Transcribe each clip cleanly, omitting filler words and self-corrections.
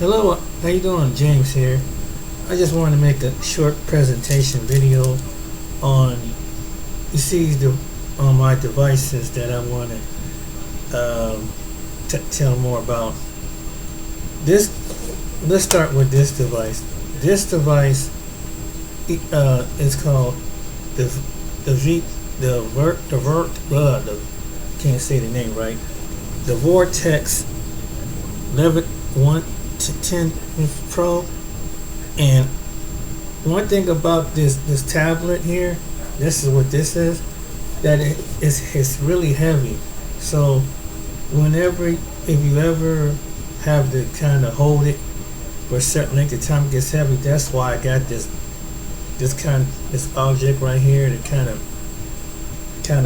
Hello, how you doing? James here. I just wanted to make a short presentation video on on my devices that I want to tell more about. This let's start with this device. This device is called the the V the Vert the Vert the can't say the name right. The Vortex 11 1 to 10 Pro. And one thing about this tablet here, this is what this is, that it's really heavy. So whenever, if you ever have to kind of hold it for a certain length of time, it gets heavy. That's why I got this object right here to kind of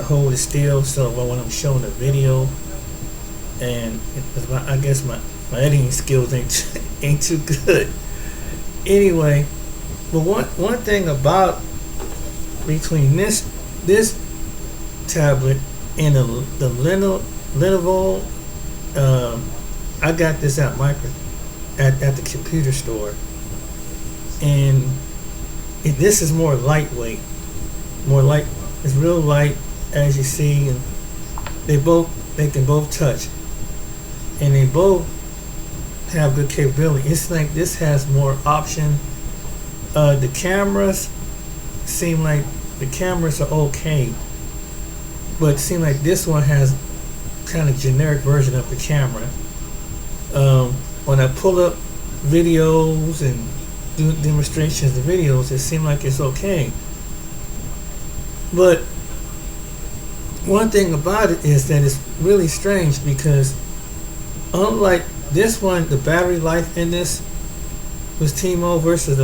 hold it still. So when I'm showing a video, and I guess my editing skills ain't too good. Anyway, but one thing about between this tablet and the Lenovo, I got this at the computer store, and this is more lightweight, it's real light, as you see, and they can both touch, and they both have good capability. It's like this has more option. The cameras seem like the cameras are okay, but it seems like this one has kind of generic version of the camera. When I pull up videos and do demonstrations of videos, it seems like it's okay. But one thing about it is that it's really strange, because unlike this one, the battery life in this was T-Mobile versus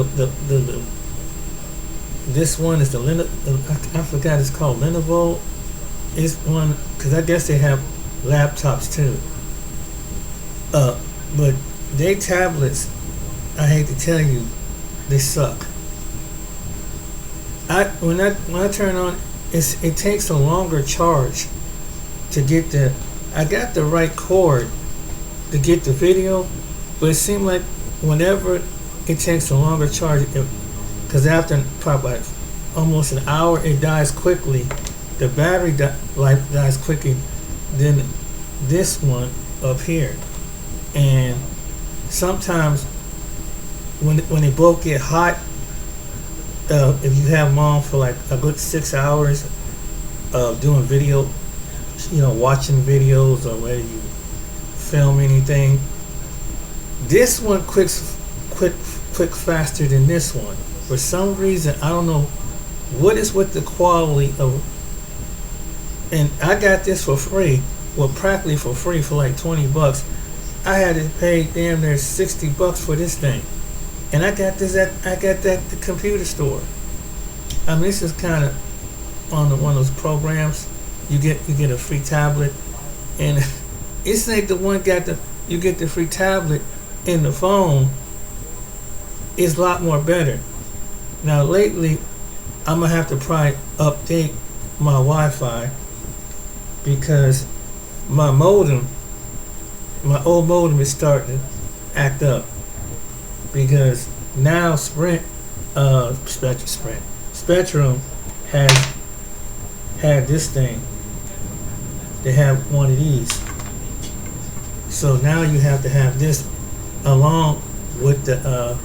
this one is the Lenovo. I forgot it's called Lenovo. It's one, because I guess they have laptops too. But they tablets, I hate to tell you, they suck. When I turn on, it takes a longer charge to get I got the right cord to get the video, but it seemed like whenever it takes a longer charge, because after probably almost an hour, it dies quickly. The battery life dies quickly than this one up here. And sometimes when they both get hot, if you have them on for like a good 6 hours of doing video, watching videos, or whether you film anything, this one quick faster than this one. For some reason, I don't know what is with the quality of. And I got this for free, well, practically for free, for like $20. I had to pay damn near $60 for this thing, and I got that at the computer store. I mean, this is kind of on one of those programs. You get a free tablet, and it's like the one you get the free tablet, and the phone is a lot more better. Now lately, I'm gonna have to probably update my Wi-Fi, because my old modem is starting to act up, because now Spectrum has had this thing. They have one of these. So now you have to have this along with the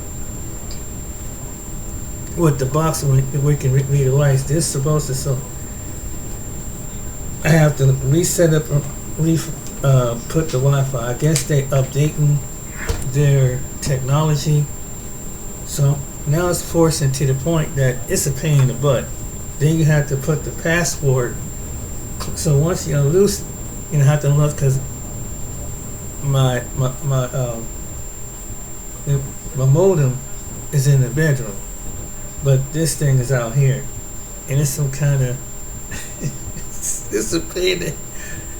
box when we can read the lights. This is supposed to, so I have to reset up, put the Wi-Fi. I guess they updating their technology. So now it's forcing to the point that it's a pain in the butt. Then you have to put the password. So once you unloose, have to unlock, because my modem is in the bedroom, but this thing is out here, and it's some kind of it's a pain.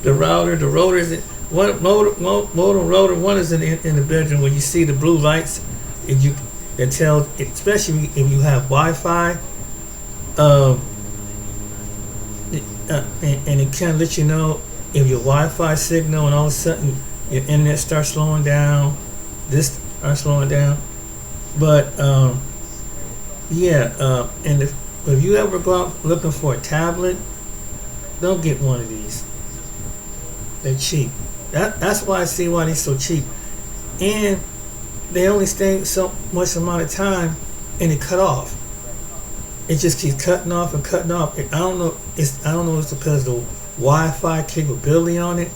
The rotor is one modem rotor. One is in the bedroom, where you see the blue lights. That tells, especially if you have Wi-Fi, and it kind of lets you know if your Wi-Fi signal, and all of a sudden your internet starts slowing down. This are slowing down. But yeah, and if you ever go out looking for a tablet, don't get one of these. They're cheap. That's why I see why they're so cheap. And they only stay so much amount of time and it cut off. It just keeps cutting off and cutting off. I don't know if it's because of the Wi-Fi capability on it,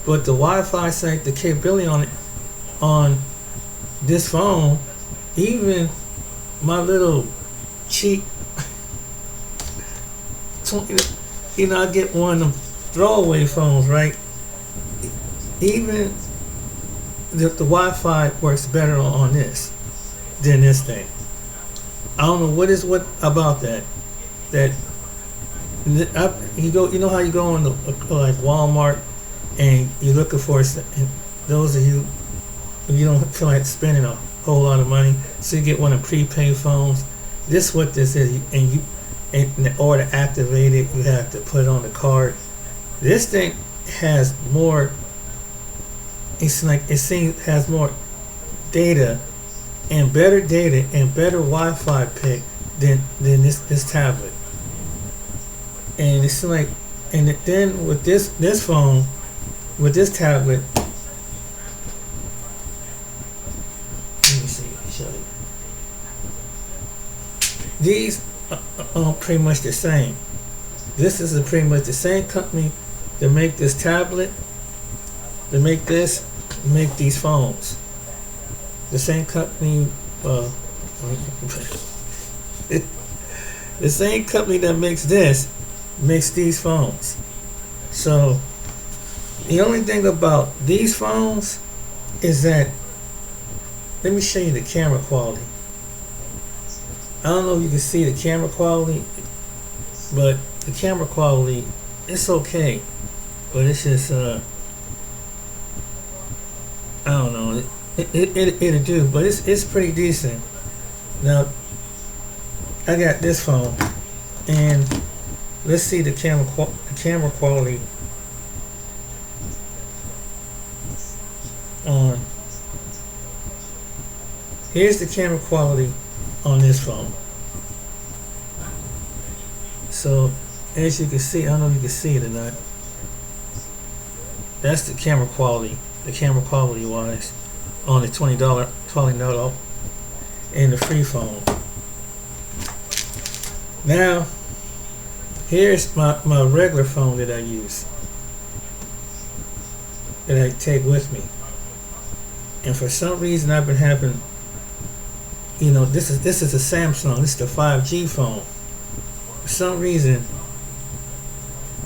but the Wi-Fi site, the capability on it on this phone, even my little cheap, I get one of them throwaway phones, right? Even the Wi-Fi works better on this than this thing. I don't know what about that. You go, how you go in like Walmart and you're looking for, and those of you don't feel like spending a whole lot of money, so you get one of prepaid phones. This is what this is, and in order to activate it, you have to put it on the card. This thing has more. Has more data and better Wi-Fi pick than this tablet. And it's like, and then with this phone, with this tablet, let me see, show you. These are pretty much the same. This is pretty much the same company that make this tablet, that make these phones. The same company, the same company that makes these phones. So the only thing about these phones is that, let me show you the camera quality. I don't know if you can see the camera quality, but the camera quality, it's okay, but it's just I don't know. It'll do, but it's pretty decent. Now, I got this phone, and let's see the camera quality on. Here's the camera quality on this phone. So, as you can see, I don't know if you can see it or not. That's the camera quality. The camera quality wise on the $20 and the free phone. Now here's my regular phone that I use, that I take with me, and for some reason I've been having, this is a Samsung, this is the 5G phone. For some reason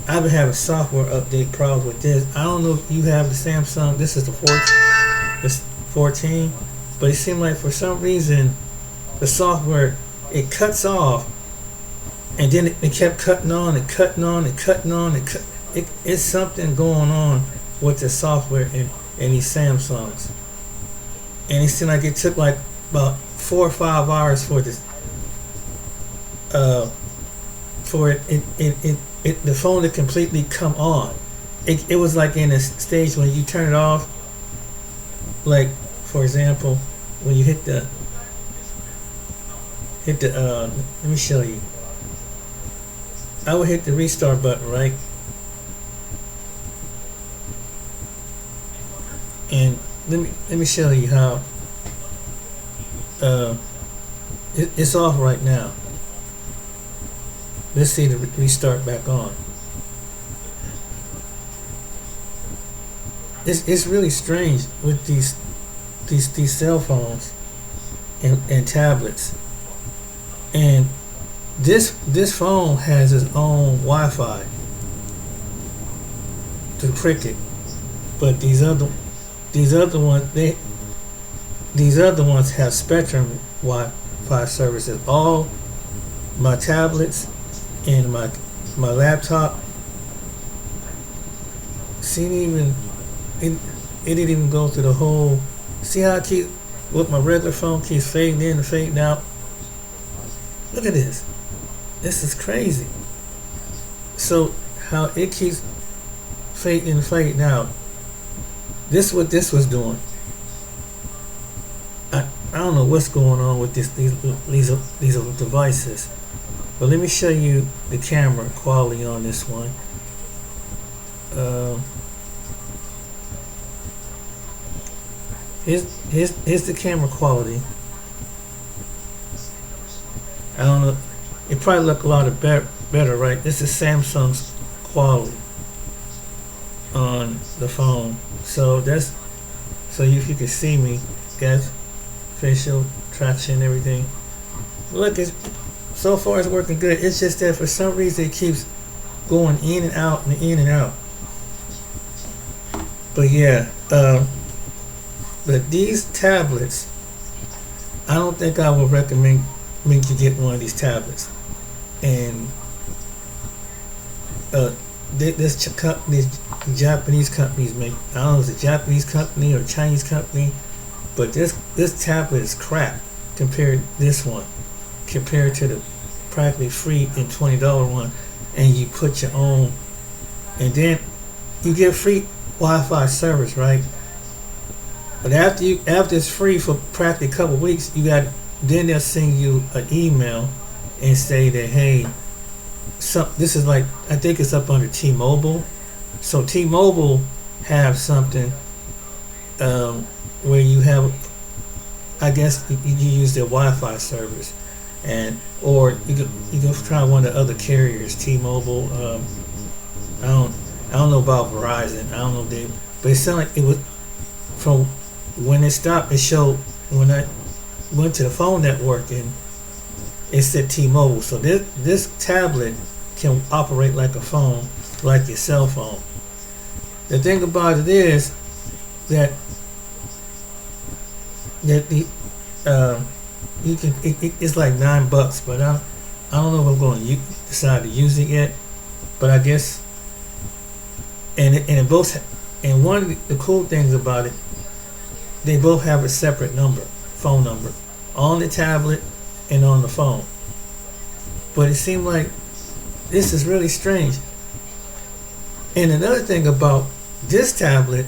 I've been having software update problems with this. I don't know if you have the Samsung. This is the 14, but it seemed like for some reason the software, it cuts off, and then it kept cutting on and cutting on and cutting on and it's something going on with the software in these Samsungs, and it seemed like it took like about 4 or 5 hours for this the phone to completely come on. It was like in a stage when you turn it off, like for example when you hit the let me show you. I would hit the restart button, right? And let me show you how it's off right now. Let's see the restart back on. It's really strange with these cell phones and tablets. And this phone has its own Wi-Fi to prick it, but these other ones have Spectrum Wi-Fi services. All my tablets and my laptop, it didn't even go through the whole. See how with my regular phone keeps fading in and fading out. Look at this. This is crazy. So how it keeps fading and fading out. This is what this was doing. I don't know what's going on with these devices. But let me show you the camera quality on this one. Here's the camera quality. I don't know. It probably look a lot of better, right? This is Samsung's quality on the phone. So that's if you can see me, guys, facial traction, everything. Look, so far it's working good. It's just that for some reason it keeps going in and out and in and out. But yeah, but these tablets, I don't think I would recommend me to get one of these tablets. And this Japanese companies make, I don't know if it's a Japanese company or Chinese company, but this tablet is crap compared to this one, compared to the practically free and $20 one, and you put your own, and then you get free Wi-Fi service, right? But after it's free for practically a couple weeks, then they'll send you an email and say that, hey, this is like, I think it's up under T-Mobile. So T-Mobile have something where you have, I guess you use their Wi-Fi service, or you can try one of the other carriers, T-Mobile. I don't know about Verizon. I don't know but it sounded like it was, from when it stopped. It showed when I went to the phone network and it said T-Mobile. So this tablet can operate like a phone, like your cell phone. The thing about it is that the you can it's like $9, but I don't know if I'm going to decide to use it yet. But I guess, and one of the cool things about it, they both have a separate phone number, on the tablet and on the phone. But it seemed like this is really strange. And another thing about this tablet,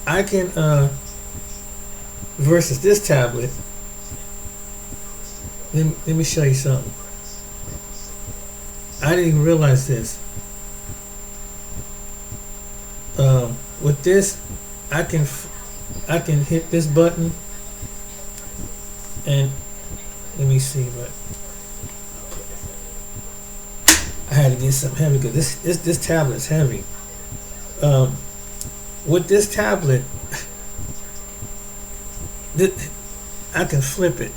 I can versus this tablet. Let me show you something. I didn't even realize this. With this, I can hit this button, and let me see, but I had to get something heavy because this tablet is heavy. With this tablet, I can flip it.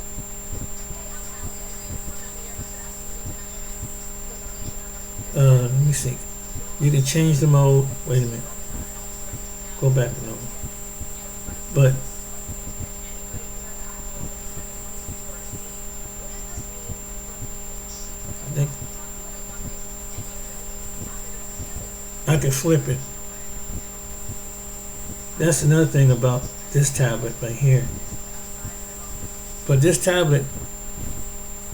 Let me see. You can change the mode. Wait a minute. Go back to normal. But I think I can flip it. That's another thing about this tablet right here. But this tablet,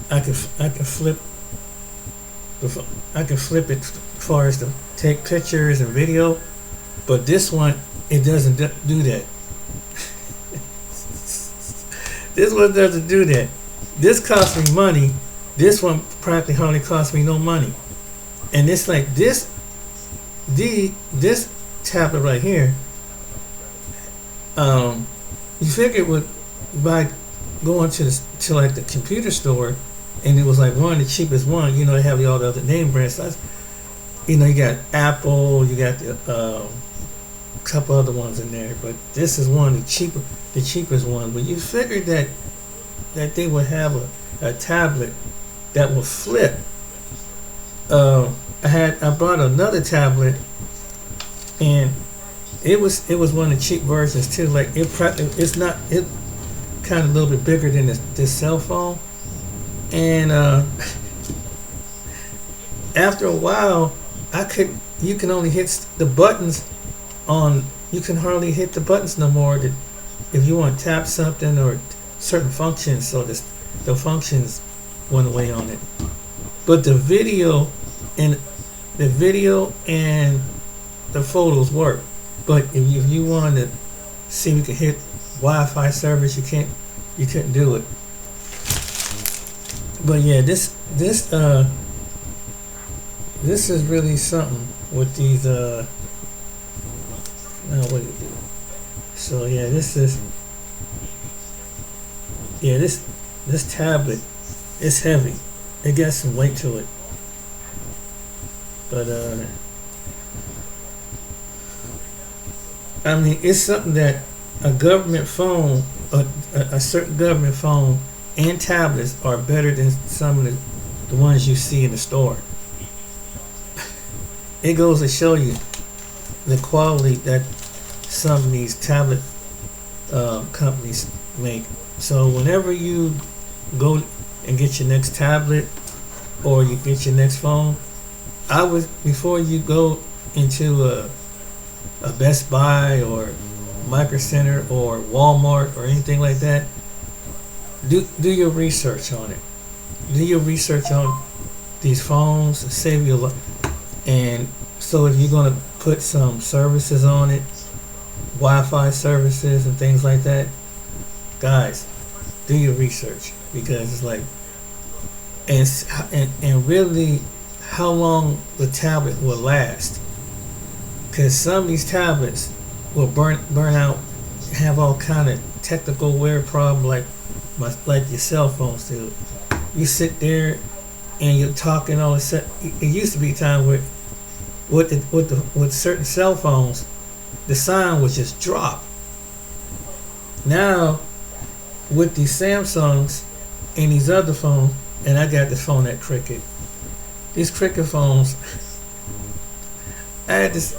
I can flip. I can flip it as far as to take pictures and video, but this one, it doesn't do that. This one doesn't do that. This costs me money. This one practically hardly costs me no money. And it's like this tablet right here. You figure by going to like the computer store, and it was like one of the cheapest one. You know, they have all the other name brands. You know, you got Apple, you got a couple other ones in there, but this is one of the cheapest one. But you figured that they would have a tablet that will flip. I bought another tablet, and it was one of the cheap it's too. Like it kind of a little bit bigger than this cell phone. And after a while, you can only hit the buttons on. You can hardly hit the buttons no more. If you want to tap something or certain functions, so the functions went away on it. But the video and the photos work. But if you want to see, you can hit Wi-Fi service. You you couldn't do it. But yeah, this is really something with these now what do you do? So yeah, this tablet is heavy. It got some weight to it. But I mean, it's something that a government phone, a certain government phone and tablets are better than some of the ones you see in the store. It goes to show you the quality that some of these tablet companies make. So whenever you go and get your next tablet or you get your next phone, before you go into a Best Buy or Micro Center or Walmart or anything like that, do your research on it. Do your research on these phones and save your life. And so if you're going to put some services on it, Wi-Fi services and things like that, guys, do your research, because it's like, and really how long the tablet will last, because some of these tablets will burn out, have all kind of technical wear problem like your cell phones do. You sit there and you're talking all this. It used to be a time where with certain cell phones, the sound would just drop. Now with these Samsungs and these other phones, and I got this phone at Cricket. These Cricket phones, I had this.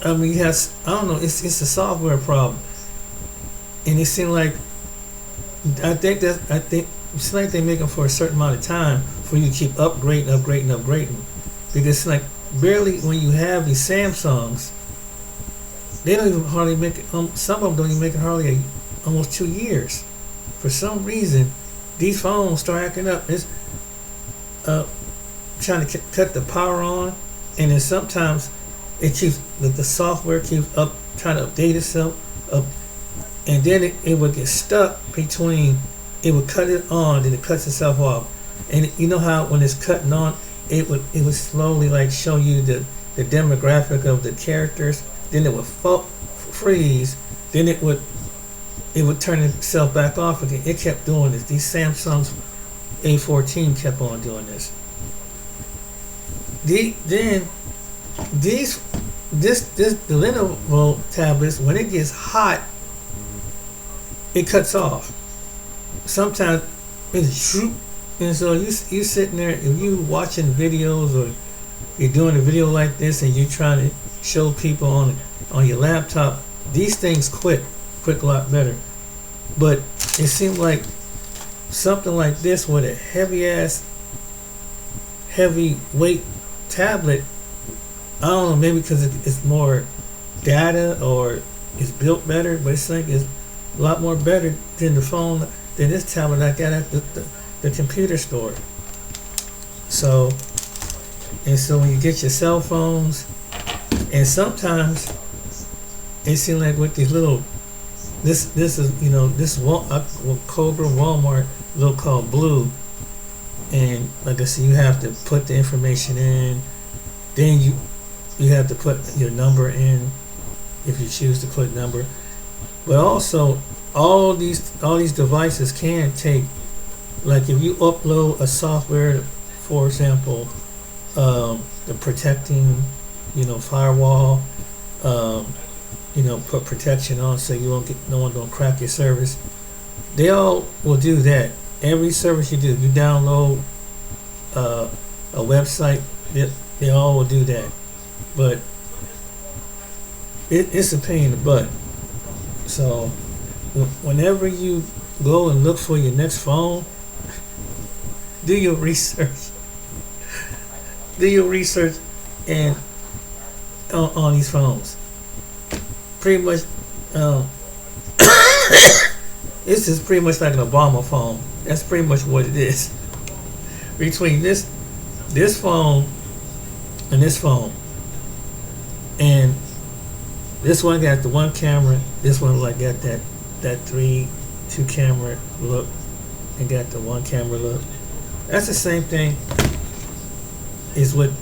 I mean, I don't know. It's a software problem, and it seemed like I think it's like they make them for a certain amount of time for you to keep upgrading. Because it's like barely, when you have these Samsungs, they don't even hardly make it. Some of them don't even make it hardly almost 2 years. For some reason, these phones start acting up. It's trying to cut the power on, and then sometimes it keeps the software keeps trying to update itself up, and then it would get stuck between. It would cut it on, then it cuts itself off, and you know how when it's cutting on, it would slowly like show you the demographic of the characters. Then it would freeze. Then it would turn itself back off again. It kept doing this. These Samsung's A14 kept on doing this. The Lenovo tablets, when it gets hot, it cuts off. Sometimes it's shoot. And so you sitting there, if you watching videos or you're doing a video like this and you're trying to show people on your laptop, these things quit a lot better. But it seemed like something like this with a heavy weight tablet, I don't know, maybe because it's more data or it's built better, but it's like it's a lot more better than the phone, than this tablet I got at the computer store. So when you get your cell phones, and sometimes it seems like with these little, this is Cobra Walmart little called Blue, and like I said, you have to put the information in, then you have to put your number in if you choose to put number, but also all these devices can take, like if you upload a software, for example, the protecting, firewall, put protection on so you won't get, no one don't crack your service. They all will do that. Every service you do, you download a website, they all will do that. But it's a pain in the butt. So whenever you go and look for your next phone, do your research. Do your research and on these phones. Pretty much, this is pretty much like an Obama phone. That's pretty much what it is. Between this phone and this phone, and this one got the one camera, this one like got that that two camera look and got the one camera look. That's the same thing is with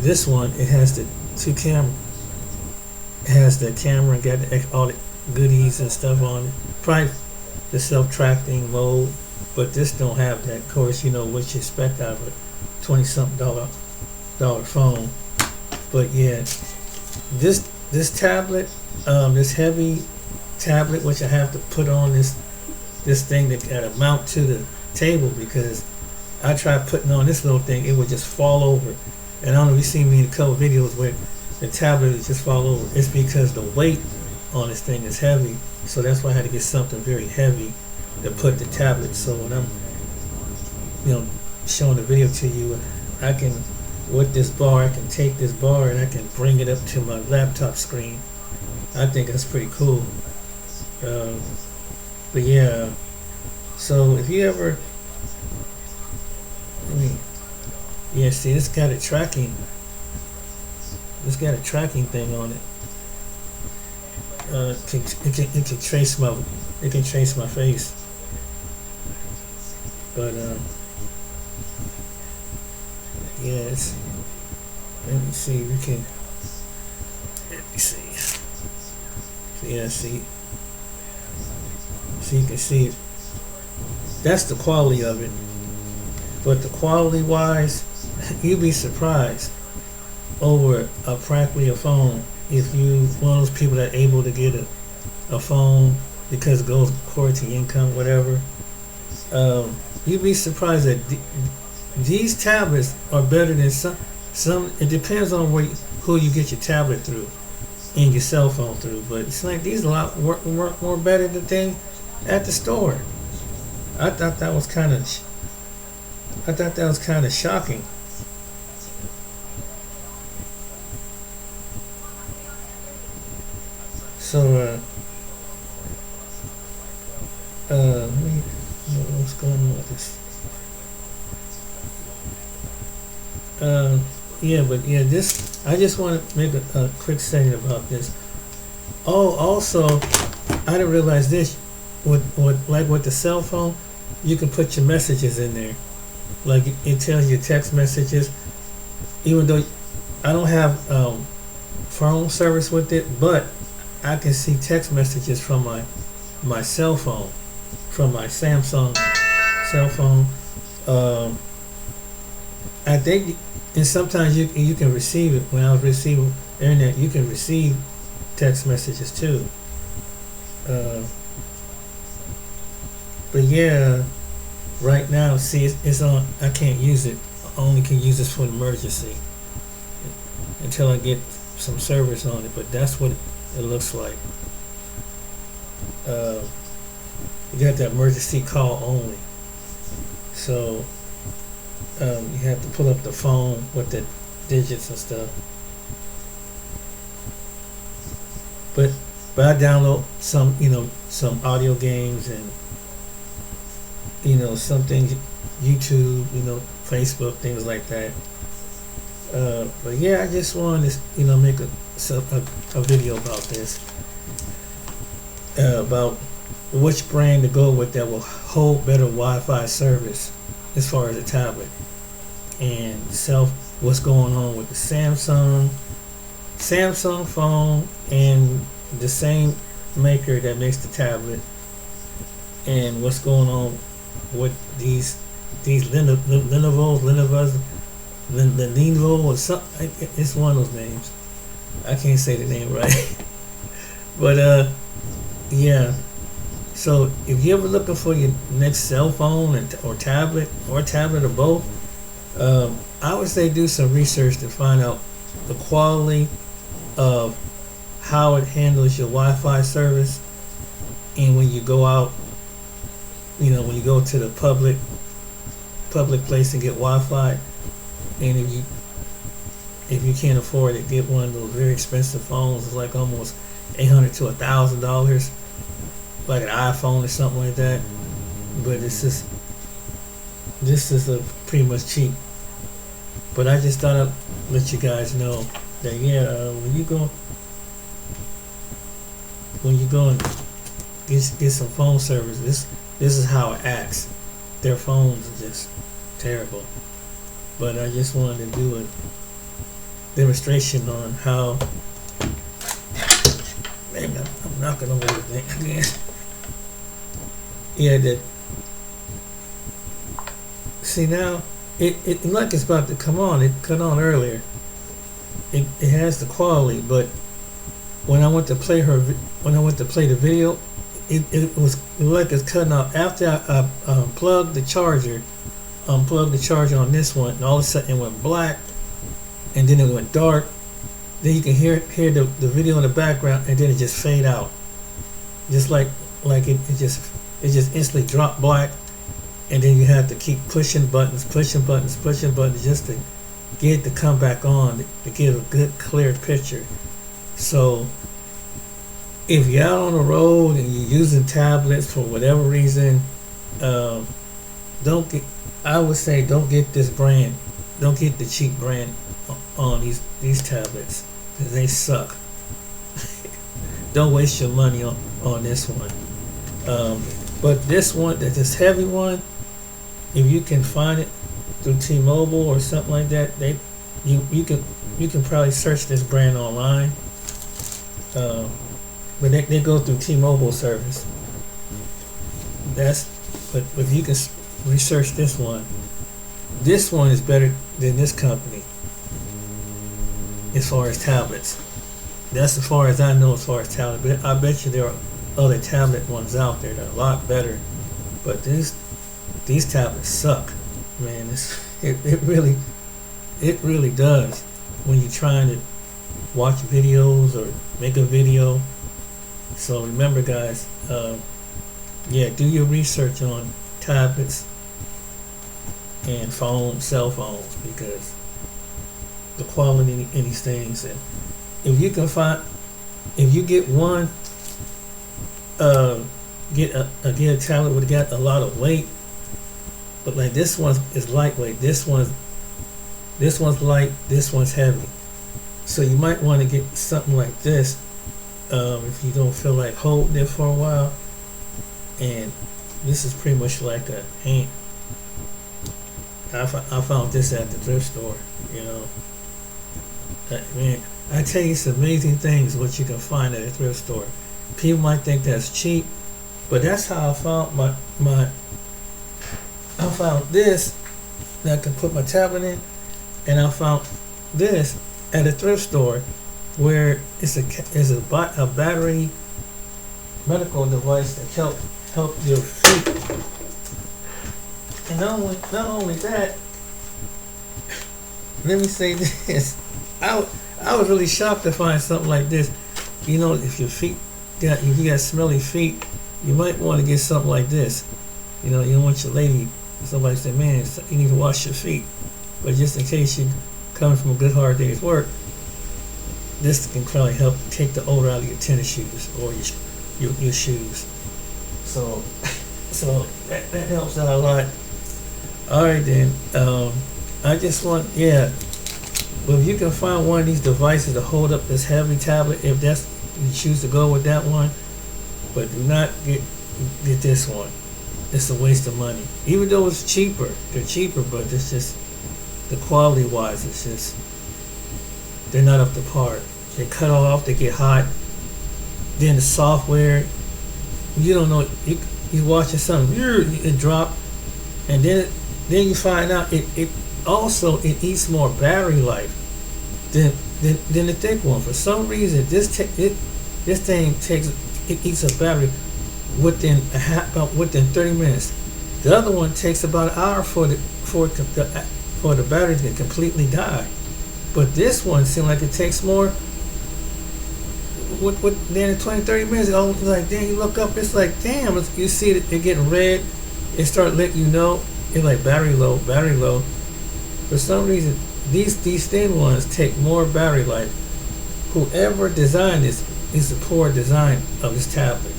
this one. It has the two camera. It has the camera and got all the goodies and stuff on it. Probably the self-tracking mode, but this don't have that. Of course, you know what you expect out of a $20-something dollar phone. But yeah, this tablet, this heavy tablet, which I have to put on this thing that got to mount to the table, because I tried putting on this little thing, it would just fall over. And I don't know if you've seen me in a couple videos where the tablet would just fall over. It's because the weight on this thing is heavy, so that's why I had to get something very heavy to put the tablet. So when I'm, showing the video to you, I can, with this bar, I can take this bar and I can bring it up to my laptop screen. I think that's pretty cool. But yeah, so if you ever, see, it's got a tracking. It's got a tracking thing on it. It can trace my face. But yes. Let me see. Let me see. Yeah, see. So you can see it. That's the quality of it. But the quality wise, you'd be surprised over practically a phone. If you one of those people that are able to get a phone because it goes according to your income, whatever, you'd be surprised that these tablets are better than some. It depends on who you get your tablet through and your cell phone through. But it's like these a lot work more better than things at the store. I thought that was kind of shocking. So what's going on with this? This, I just want to make a quick statement about this. Oh, also, I didn't realize this. With the cell phone, you can put your messages in there. Like it tells you text messages. Even though I don't have phone service with it, but I can see text messages from my cell phone, from my Samsung cell phone. I think, and sometimes you can receive it. When I was receiving internet, you can receive text messages too. But yeah, right now, see, it's on. I can't use it. I only can use this for an emergency until I get some service on it. But that's what it looks like. You got the emergency call only. So you have to pull up the phone with the digits and stuff. But I download some audio games and some things, YouTube, Facebook, things like that. But yeah, I just wanted to make a video about this, about which brand to go with that will hold better Wi-Fi service as far as a tablet, and what's going on with the Samsung phone and the same maker that makes the tablet, and what's going on with these Lenovo or something. It's one of those names. I can't say the name right. But yeah. So if you're ever looking for your next cell phone or tablet or both, I would say do some research to find out the quality of how it handles your Wi-Fi service, and when you go out, when you go to the public place and get Wi-Fi, and if you can't afford it, get one of those very expensive phones. It's like almost $800 to $1,000, like an iPhone or something like that. But this is a pretty much cheap. But I just thought I'd let you guys know that when you go and get some phone service. This is how it acts. Their phones are just terrible. But I just wanted to do a demonstration on how. Maybe I'm knocking over the thing again. Yeah, that. See now, it like it's about to come on. It cut on earlier. It has the quality, but when I went to play the video, it was like it's cutting off. After I unplugged the charger on this one, and all of a sudden it went black, and then it went dark. Then you can hear the video in the background, and then it just fade out, just like it just instantly dropped black, and then you have to keep pushing buttons just to get it to come back on to get a good clear picture. So if you're out on the road and you're using tablets for whatever reason, I would say don't get this brand. Don't get the cheap brand on these tablets, because they suck. Don't waste your money on this one. But this one, this heavy one, if you can find it through T-Mobile or something like that, you can probably search this brand online. But they go through T-Mobile service. But if you can research this one is better than this company as far as tablets. That's as far as I know as far as tablets. But I bet you there are other tablet ones out there that are a lot better. But these tablets suck, man. It really does. When you're trying to watch videos or make a video. So remember, guys, do your research on tablets and cell phones, because the quality in these things. And if you get one, get a tablet with got a lot of weight, but like this one is lightweight. This one's light. This one's heavy. So you might want to get something like this if you don't feel like holding it for a while. And this is pretty much like a hand. I found this at the thrift store. Man, I tell you some amazing things what you can find at a thrift store. People might think that's cheap, but that's how I found I found this that I can put my tablet in, and I found this at a thrift store where it's a battery medical device that help your feet. And not only that, let me say this. I was really shocked to find something like this. If you got smelly feet, you might want to get something like this. You don't want your lady, somebody say, man, you need to wash your feet. But just in case you're coming from a good hard day's work, this can probably help take the odor out of your tennis shoes or your shoes. So that helps out a lot. All right then. I just want, well, if you can find one of these devices to hold up this heavy tablet, if you choose to go with that one, but do not get this one. It's a waste of money. Even though it's cheaper, they're cheaper, but it's just the quality wise, it's just they're not up to par. They cut off, they get hot. Then the software, you don't know. You watching something, it drop, and then you find out it also eats more battery life than the thick one. For some reason, this thing eats a battery within 30 minutes. The other one takes about an hour for the battery to completely die. But this one seems like it takes more. Then in 20-30 minutes, it's like, damn, you look up, it's like, damn, you see it getting red. It start letting you know it's like battery low. For some reason, these thin ones take more battery life. Whoever designed this is a poor design of this tablet.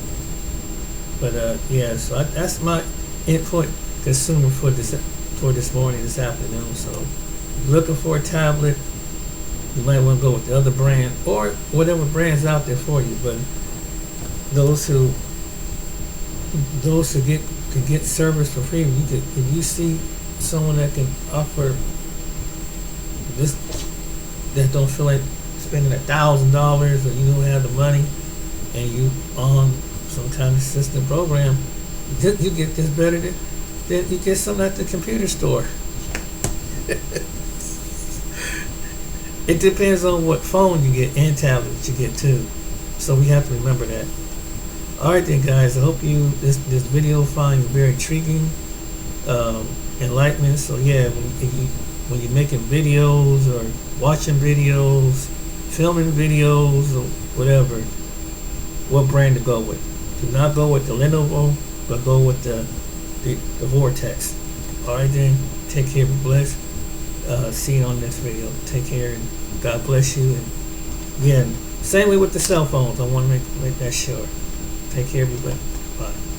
But so that's my input consumer for this morning, this afternoon. So, looking for a tablet, you might want to go with the other brand or whatever brand's out there for you. But those who those who can get service for free. If you see someone that can offer this, that don't feel like spending $1,000, or you don't have the money, and you on some kind of system program, you get this better than you get something at the computer store. It depends on what phone you get and tablet you get too. So we have to remember that. Alright then, guys, I hope this video find you very intriguing, enlightenment. So yeah, when you're making videos or watching videos, filming videos or whatever, what brand to go with. Do not go with the Lenovo, but go with the Vortex. Alright then, take care, be blessed. See you on the next video. Take care and God bless you. And again, same way with the cell phones. I want to make that sure. Take care, everybody. Bye.